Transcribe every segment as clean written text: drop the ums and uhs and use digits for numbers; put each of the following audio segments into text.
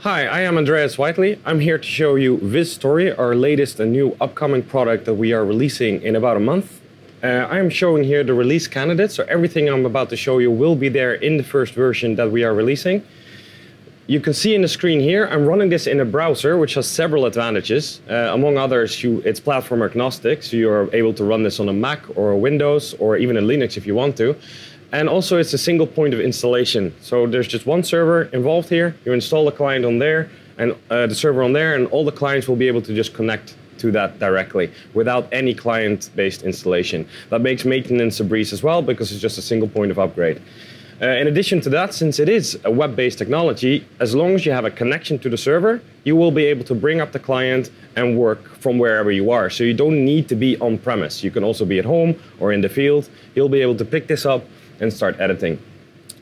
Hi, I am Andreas Whiteley. I'm here to show you Viz Story, our latest and new upcoming product that we are releasing in about a month. I am showing here the release candidates, so everything I'm about to show you will be there in the first version that we are releasing. You can see in the screen here, I'm running this in a browser, which has several advantages. Among others, it's platform agnostic, so you're able to run this on a Mac or a Windows or even a Linux if you want to. And also it's a single point of installation. So there's just one server involved here. You install the client on there and the server on there, and all the clients will be able to just connect to that directly without any client-based installation. That makes maintenance a breeze as well because it's just a single point of upgrade. In addition to that, since it is a web-based technology, as long as you have a connection to the server, you will be able to bring up the client and work from wherever you are. So you don't need to be on-premise. You can also be at home or in the field. You'll be able to pick this up and start editing.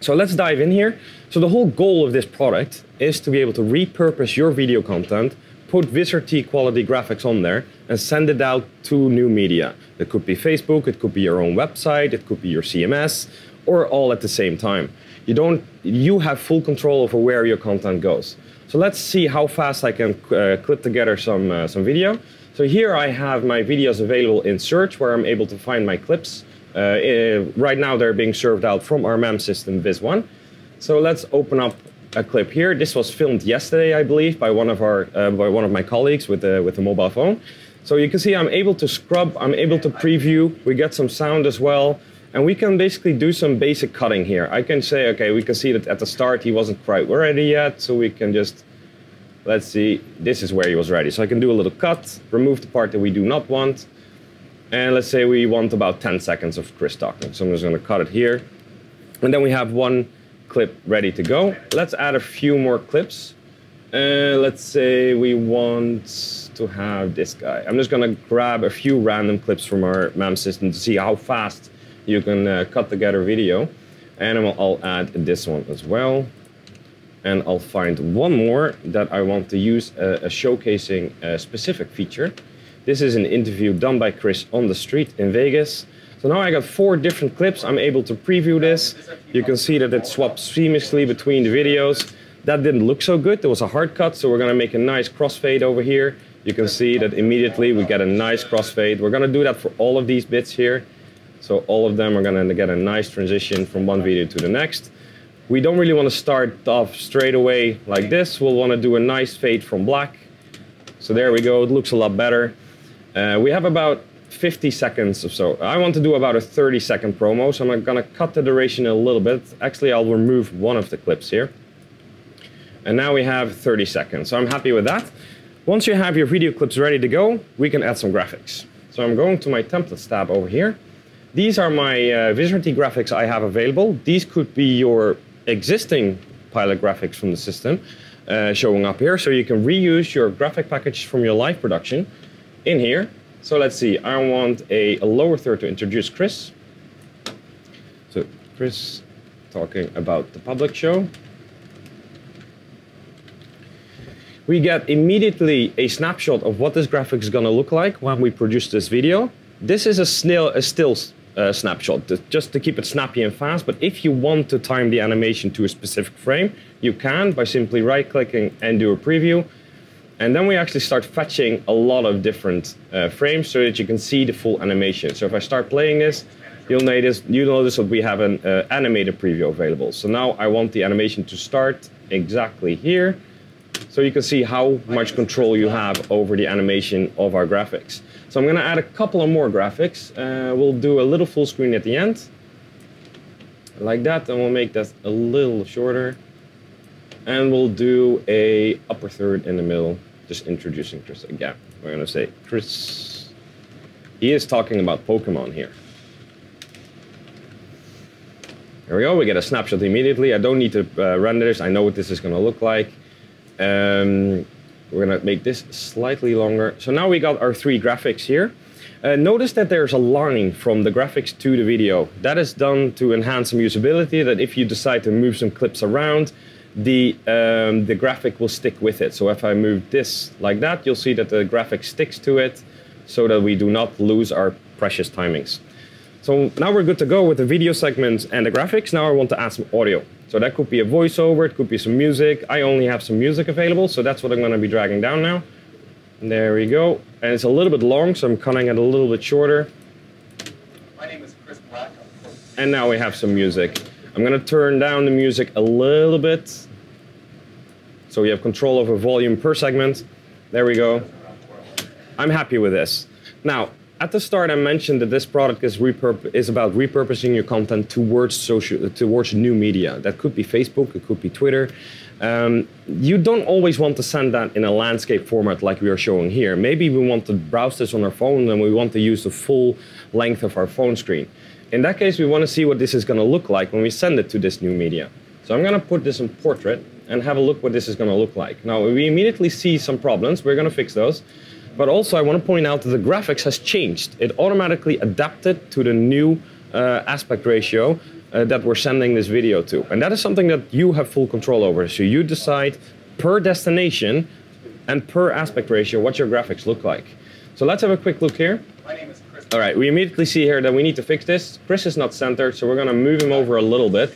So let's dive in here. So the whole goal of this product is to be able to repurpose your video content, put Vizrt quality graphics on there, and send it out to new media. It could be Facebook, it could be your own website, it could be your CMS, or all at the same time. You have full control over where your content goes. So let's see how fast I can clip together some video. So here I have my videos available in search, where I'm able to find my clips. Right now they're being served out from our MEM system, Viz1. So let's open up a clip here. This was filmed yesterday, I believe, by one of my colleagues with a mobile phone. So you can see I'm able to scrub, I'm able to preview, we get some sound as well, and we can basically do some basic cutting here. I can say, okay, we can see that at the start he wasn't quite ready yet, so we can just, let's see, this is where he was ready. So I can do a little cut, remove the part that we do not want, and let's say we want about 10 seconds of Chris talking. So I'm just going to cut it here. And then we have one clip ready to go. Let's add a few more clips. Let's say we want to have this guy. I'm just going to grab a few random clips from our MEM system to see how fast you can cut together video. And I'll add this one as well. And I'll find one more that I want to use showcasing a specific feature. This is an interview done by Chris on the street in Vegas. So now I got 4 different clips. I'm able to preview this. You can see that it swaps seamlessly between the videos. That didn't look so good. There was a hard cut, so we're going to make a nice crossfade over here. You can see that immediately we get a nice crossfade. We're going to do that for all of these bits here. So all of them are going to get a nice transition from one video to the next. We don't really want to start off straight away like this. We'll want to do a nice fade from black. So there we go. It looks a lot better. We have about 50 seconds or so. I want to do about a 30-second promo, so I'm going to cut the duration a little bit. Actually, I'll remove one of the clips here. And now we have 30 seconds, so I'm happy with that. Once you have your video clips ready to go, we can add some graphics. So I'm going to my templates tab over here. These are my Vizrt graphics I have available. These could be your existing pilot graphics from the system showing up here, so you can reuse your graphic package from your live production in here. So let's see, I want a lower third to introduce Chris. So Chris talking about the public show. We get immediately a snapshot of what this graphic is going to look like when we produce this video. This is a still snapshot, just to keep it snappy and fast. But if you want to time the animation to a specific frame, you can by simply right-clicking and do a preview. And then we actually start fetching a lot of different frames so that you can see the full animation. So if I start playing this, you'll notice that we have an animated preview available. So now I want the animation to start exactly here, so you can see how much control you have over the animation of our graphics. So I'm going to add a couple of more graphics. We'll do a little full screen at the end, like that, and we'll make that a little shorter. And we'll do a upper third in the middle, just introducing Chris again. We're going to say, Chris, he is talking about Pokemon here. There we go, we get a snapshot immediately. I don't need to render this, I know what this is going to look like. We're going to make this slightly longer. So now we got our 3 graphics here. Notice that there's a line from the graphics to the video. That is done to enhance some usability, that if you decide to move some clips around, the graphic will stick with it. So if I move this like that, you'll see that the graphic sticks to it so that we do not lose our precious timings. So now we're good to go with the video segments and the graphics. Now I want to add some audio. So that could be a voiceover, it could be some music. I only have some music available, so that's what I'm going to be dragging down now. And there we go. And it's a little bit long, so I'm cutting it a little bit shorter. My name is Chris Black. And now we have some music. I'm going to turn down the music a little bit, so we have control over volume per segment. There we go. I'm happy with this. Now, at the start, I mentioned that this product is about repurposing your content towards new media. That could be Facebook, it could be Twitter. You don't always want to send that in a landscape format like we are showing here. Maybe we want to browse this on our phone and we want to use the full length of our phone screen. In that case, we want to see what this is going to look like when we send it to this new media. So I'm going to put this in portrait and have a look what this is going to look like. Now, we immediately see some problems. We're going to fix those. But also, I want to point out that the graphics has changed. It automatically adapted to the new aspect ratio that we're sending this video to. And that is something that you have full control over. So you decide per destination and per aspect ratio what your graphics look like. So let's have a quick look here. My name is Chris. All right, we immediately see here that we need to fix this. Chris is not centered, so we're going to move him over a little bit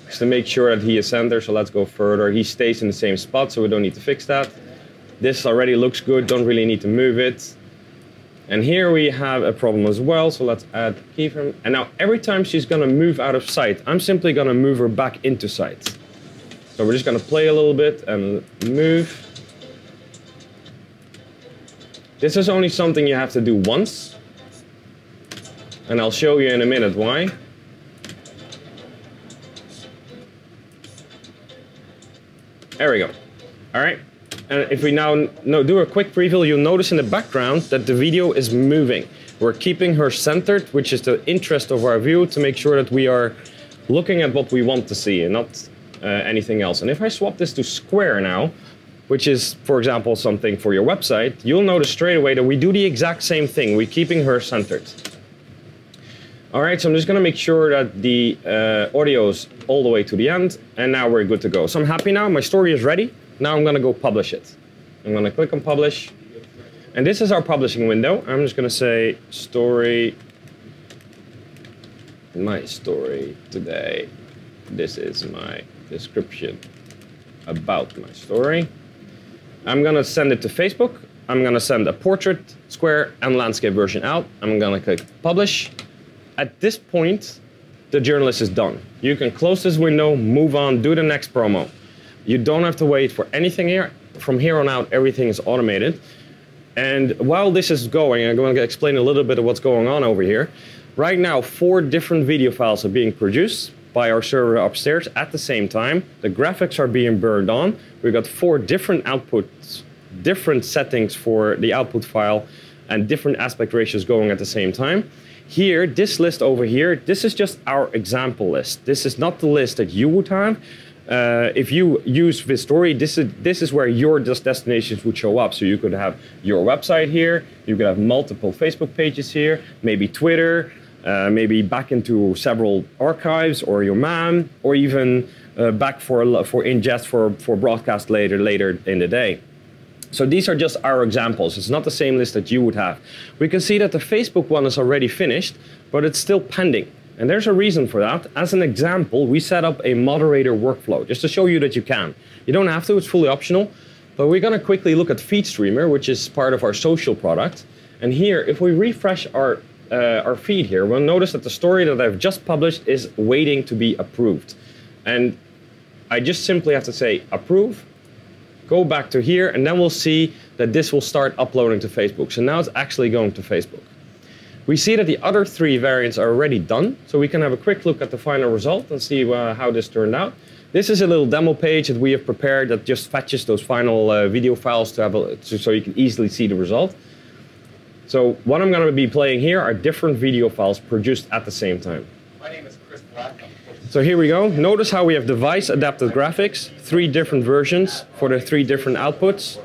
just to make sure that he is centered. So let's go further. He stays in the same spot, so we don't need to fix that. This already looks good, don't really need to move it. And here we have a problem as well, so let's add keyframe. And now every time she's gonna move out of sight, I'm simply gonna move her back into sight. So we're just gonna play a little bit and move. This is only something you have to do once. And I'll show you in a minute why. There we go. All right. And if we now do a quick preview, you'll notice in the background that the video is moving. We're keeping her centered, which is the interest of our view, to make sure that we are looking at what we want to see and not anything else. And if I swap this to square now, which is, for example, something for your website, you'll notice straight away that we do the exact same thing. We're keeping her centered. All right, so I'm just going to make sure that the audio is all the way to the end, and now we're good to go. So I'm happy now. My story is ready. Now I'm going to go publish it. I'm going to click on publish. And this is our publishing window. I'm just going to say story, my story today. This is my description about my story. I'm going to send it to Facebook. I'm going to send a portrait, square, and landscape version out. I'm going to click publish. At this point, the journalist is done. You can close this window, move on, do the next promo. You don't have to wait for anything here. From here on out, everything is automated. And while this is going, I'm going to explain a little bit of what's going on over here. Right now, 4 different video files are being produced by our server upstairs at the same time. The graphics are being burned on. We've got 4 different outputs, different settings for the output file, and different aspect ratios going at the same time. Here, this list over here, this is just our example list. This is not the list that you would have. If you use Viz Story, this is where your destinations would show up. So you could have your website here, you could have multiple Facebook pages here, maybe Twitter, maybe back into several archives, or your MAM, or even back for ingest for broadcast later in the day. So these are just our examples. It's not the same list that you would have. We can see that the Facebook one is already finished, but it's still pending. And there's a reason for that. As an example, we set up a moderator workflow just to show you that you can. You don't have to, it's fully optional. But we're going to quickly look at FeedStreamer, which is part of our social product. And here, if we refresh our feed here, we'll notice that the story that I've just published is waiting to be approved. And I just simply have to say approve, go back to here, and then we'll see that this will start uploading to Facebook. So now it's actually going to Facebook. We see that the other 3 variants are already done, so we can have a quick look at the final result and see how this turned out. This is a little demo page that we have prepared that just fetches those final video files so you can easily see the result. So what I'm going to be playing here are different video files produced at the same time. My name is Chris Black. So here we go. Notice how we have device adapted graphics, 3 different versions for the 3 different outputs.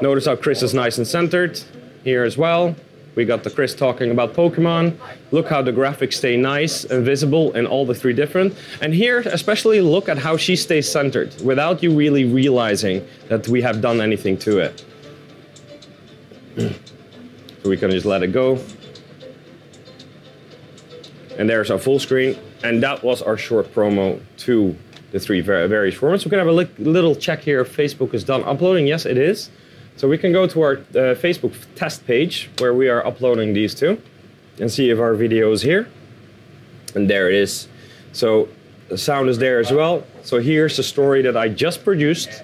Notice how Chris is nice and centered here as well. We got the Chris talking about Pokemon. Look how the graphics stay nice and visible in all the 3 different. And here, especially look at how she stays centered without you really realizing that we have done anything to it. So we can just let it go. And there's our full screen. And that was our short promo to the three various formats. We can have a little check here if Facebook is done uploading. Yes, it is. So we can go to our Facebook test page where we are uploading these two and see if our video is here. And there it is. So the sound is there as well. So here's the story that I just produced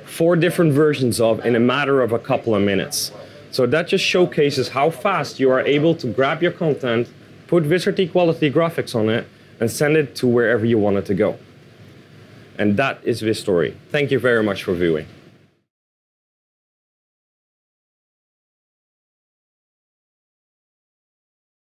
4 different versions of in a matter of a couple of minutes. So that just showcases how fast you are able to grab your content, put Vizrt quality graphics on it, and send it to wherever you want it to go. And that is Viz Story. Thank you very much for viewing.